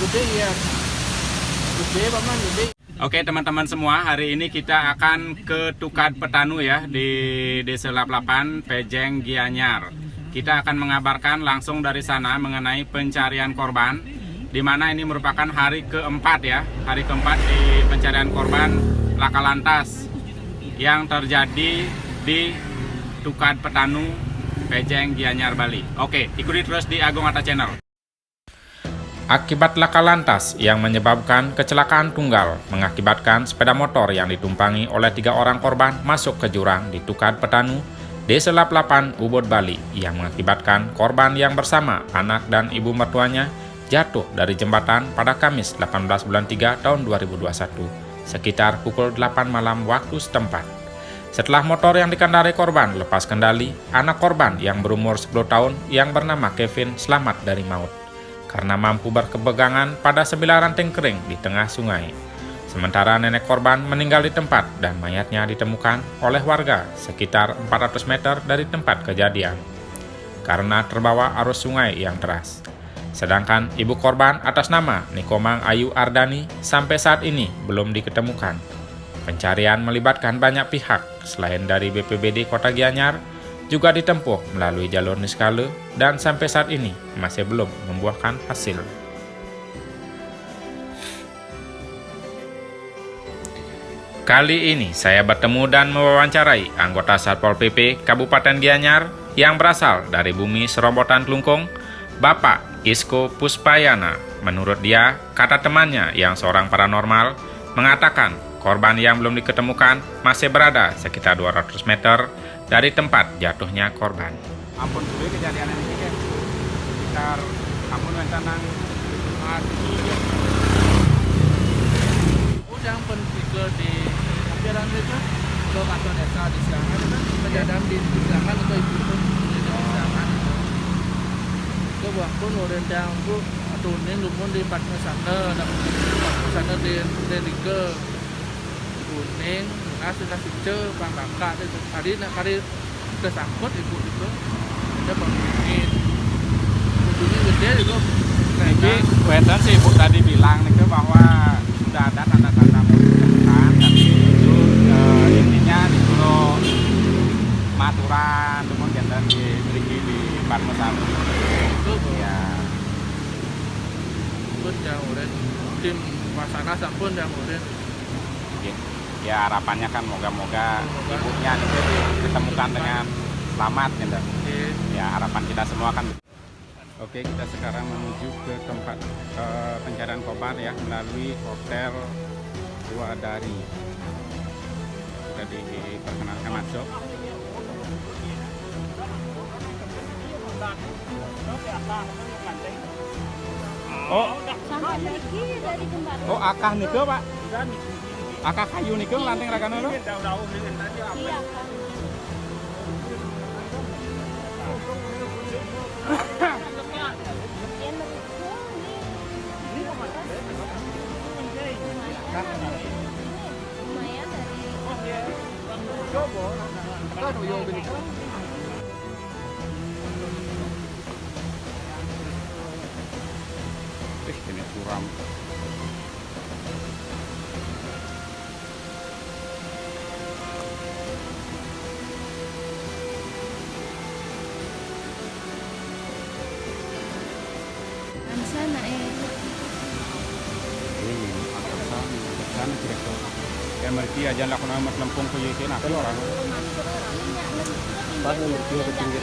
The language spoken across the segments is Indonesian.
Gede ya. Gede, paman gede. Oke teman-teman semua, hari ini kita akan ke Tukad Petanu ya di Desa Laplapan, Pejeng, Gianyar. Kita akan mengabarkan langsung dari sana mengenai pencarian korban, di mana ini merupakan hari keempat ya, hari keempat di pencarian korban laka lantas yang terjadi di Tukad Petanu, Pejeng, Gianyar, Bali. Oke, ikuti terus di Agung Atta Channel. Akibat laka lantas yang menyebabkan kecelakaan tunggal mengakibatkan sepeda motor yang ditumpangi oleh 3 orang korban masuk ke jurang di Tukad Petanu, Desa Laplapan, Ubud, Bali, yang mengakibatkan korban yang bersama anak dan ibu mertuanya jatuh dari jembatan pada Kamis 18 bulan 3 tahun 2021 sekitar pukul 8 malam waktu setempat. Setelah motor yang dikendarai korban lepas kendali, anak korban yang berumur 10 tahun yang bernama Kevin selamat dari maut karena mampu berkepegangan pada 9 ranting kering di tengah sungai. Sementara nenek korban meninggal di tempat dan mayatnya ditemukan oleh warga sekitar 400 meter dari tempat kejadian karena terbawa arus sungai yang deras. Sedangkan ibu korban atas nama Nikomang Ayu Ardani sampai saat ini belum diketemukan. Pencarian melibatkan banyak pihak selain dari BPBD Kota Gianyar, juga ditempuh melalui jalur Niskale dan sampai saat ini masih belum membuahkan hasil. Kali ini saya bertemu dan mewawancarai anggota Satpol PP Kabupaten Gianyar yang berasal dari bumi Serobotan Klungkung, Bapak Isko Puspayana. Menurut dia, kata temannya yang seorang paranormal mengatakan korban yang belum diketemukan masih berada sekitar 200 meter dari tempat jatuhnya korban. Ampun dulu kejadian ini kan. Sekitar ampun mencanang mati. Udah pergi di jalan itu ke kantor desa di Siangan kan kejadian di Siangan atau ibu itu di Siangan. Ke pun orang yang bu tunin lumun di partnya sana dan sana di ke kuning sudah sice bang kakak itu tadi kesangkut ibu itu ada pemimpin ujungnya gede itu Jadi wedan sih ibu tadi bilang nih bahwa sudah ada tanda-tanda mau ditemukan, tapi itu intinya disuruh maturan, namun jangan diberi di Parmesan itu ya. itu yang udah tim wasana sampun yang udah Ya harapannya kan moga-moga ibunya ditemukan dengan selamat ya, harapan kita semua kan. Oke, kita sekarang menuju ke tempat pencarian korban ya melalui Hotel Dua Dari. Kita diperkenalkan masuk. Oh, akah nih ke Pak? Akah kayu nih ke lanting ragana lo? Iya, Kak. Lumayan dari Ini suram. sana Sana direktur. Ya mereka aja lah kalau amat lempung ke YT nak orang. Pas mereka ke pinggir.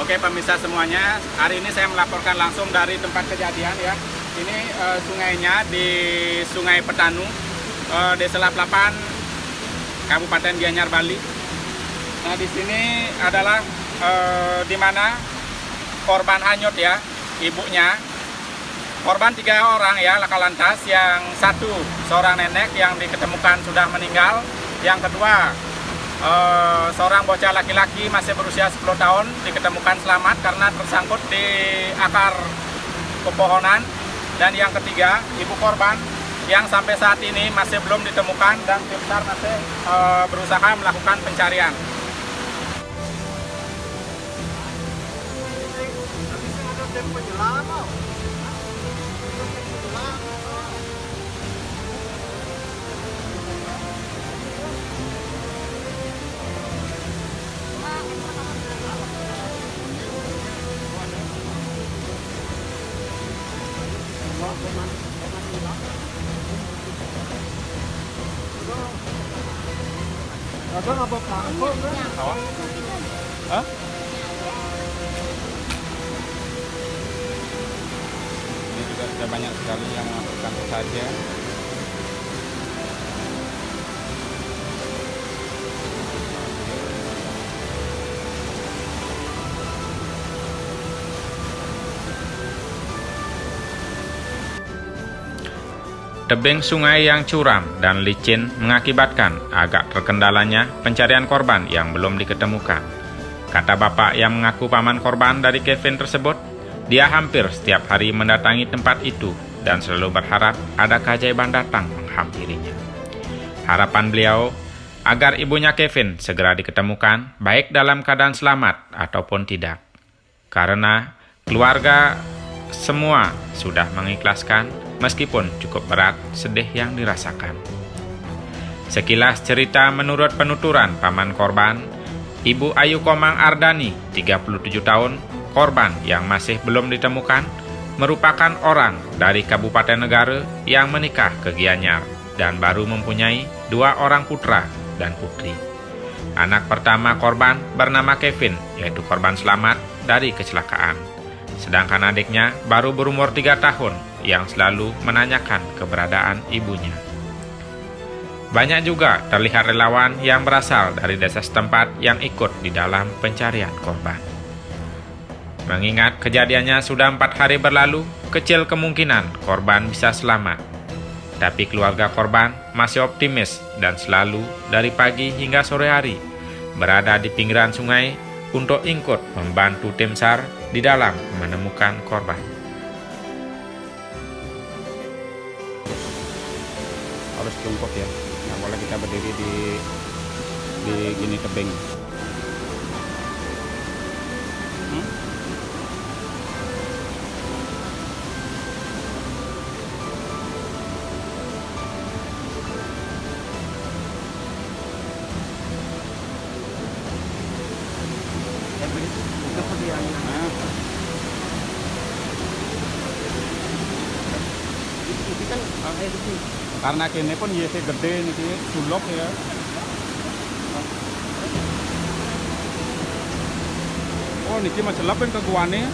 Oke pemirsa semuanya, hari ini saya melaporkan langsung dari tempat kejadian ya. Ini sungainya di Sungai Petanu, Desa Laplapan, Kabupaten Gianyar, Bali. Nah di sini adalah di mana korban hanyut ya, ibunya. Korban 3 orang ya laka lantas, yang satu seorang nenek yang diketemukan sudah meninggal, yang kedua seorang bocah laki-laki masih berusia 10 tahun diketemukan selamat karena tersangkut di akar pepohonan, dan yang ketiga ibu korban yang sampai saat ini masih belum ditemukan dan tim SAR masih berusaha melakukan pencarian. Hah? Ini juga sudah banyak sekali yang melakukan saja. Tebing sungai yang curam dan licin mengakibatkan agak terkendalanya pencarian korban yang belum diketemukan. Kata bapak yang mengaku paman korban dari Kevin tersebut, dia hampir setiap hari mendatangi tempat itu dan selalu berharap ada keajaiban datang menghampirinya. Harapan beliau agar ibunya Kevin segera diketemukan baik dalam keadaan selamat ataupun tidak. Karena keluarga semua sudah mengikhlaskan meskipun cukup berat sedih yang dirasakan. Sekilas cerita menurut penuturan paman korban, Ibu Ayu Komang Ardani, 37 tahun, korban yang masih belum ditemukan, merupakan orang dari Kabupaten Negara yang menikah ke Gianyar dan baru mempunyai 2 orang putra dan putri. Anak pertama korban bernama Kevin, yaitu korban selamat dari kecelakaan. Sedangkan adiknya baru berumur 3 tahun yang selalu menanyakan keberadaan ibunya. Banyak juga terlihat relawan yang berasal dari desa setempat yang ikut di dalam pencarian korban. Mengingat kejadiannya sudah 4 hari berlalu, kecil kemungkinan korban bisa selamat. Tapi keluarga korban masih optimis dan selalu dari pagi hingga sore hari berada di pinggiran sungai untuk ikut membantu tim SAR di dalam menemukan korban. Harus jongkok ya, nggak boleh kita berdiri di gini tebing. Karena kini pun YC gede nih, sulok ya. Oh, niki masih lapin ke guane.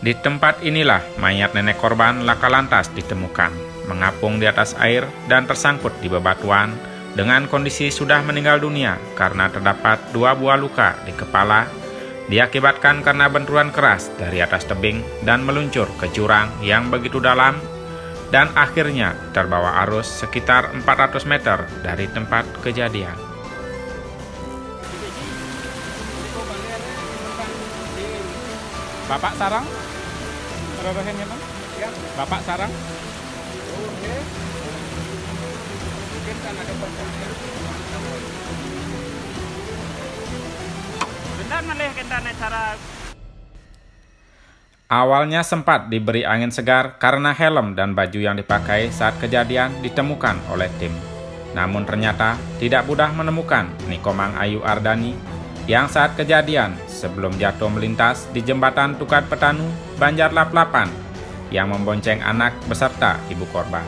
Di tempat inilah mayat nenek korban laka lantas ditemukan, mengapung di atas air dan tersangkut di bebatuan dengan kondisi sudah meninggal dunia karena terdapat 2 buah luka di kepala, diakibatkan karena benturan keras dari atas tebing dan meluncur ke jurang yang begitu dalam dan akhirnya terbawa arus sekitar 400 meter dari tempat kejadian. Bapak sarang? Robohennya Bang? Ya. Bapak sarang? Oke. Mungkin kan ada bocahnya. Benar malih kendane cara. Awalnya sempat diberi angin segar karena helm dan baju yang dipakai saat kejadian ditemukan oleh tim. Namun ternyata tidak mudah menemukan Nikomang Ayu Ardani yang saat kejadian sebelum jatuh melintas di jembatan Tukad Petanu, Banjar Laplapan yang membonceng anak beserta ibu korban.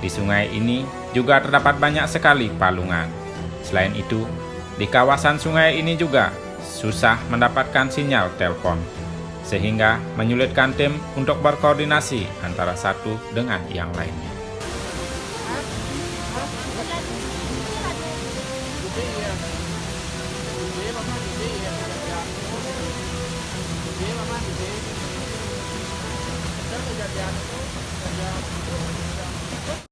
Di sungai ini juga terdapat banyak sekali palungan. Selain itu, di kawasan sungai ini juga susah mendapatkan sinyal telepon. sehingga menyulitkan tim untuk berkoordinasi antara satu dengan yang lainnya. Gede ya. Gede mama gede ya. Gede mama gede. Kita kejadian itu ada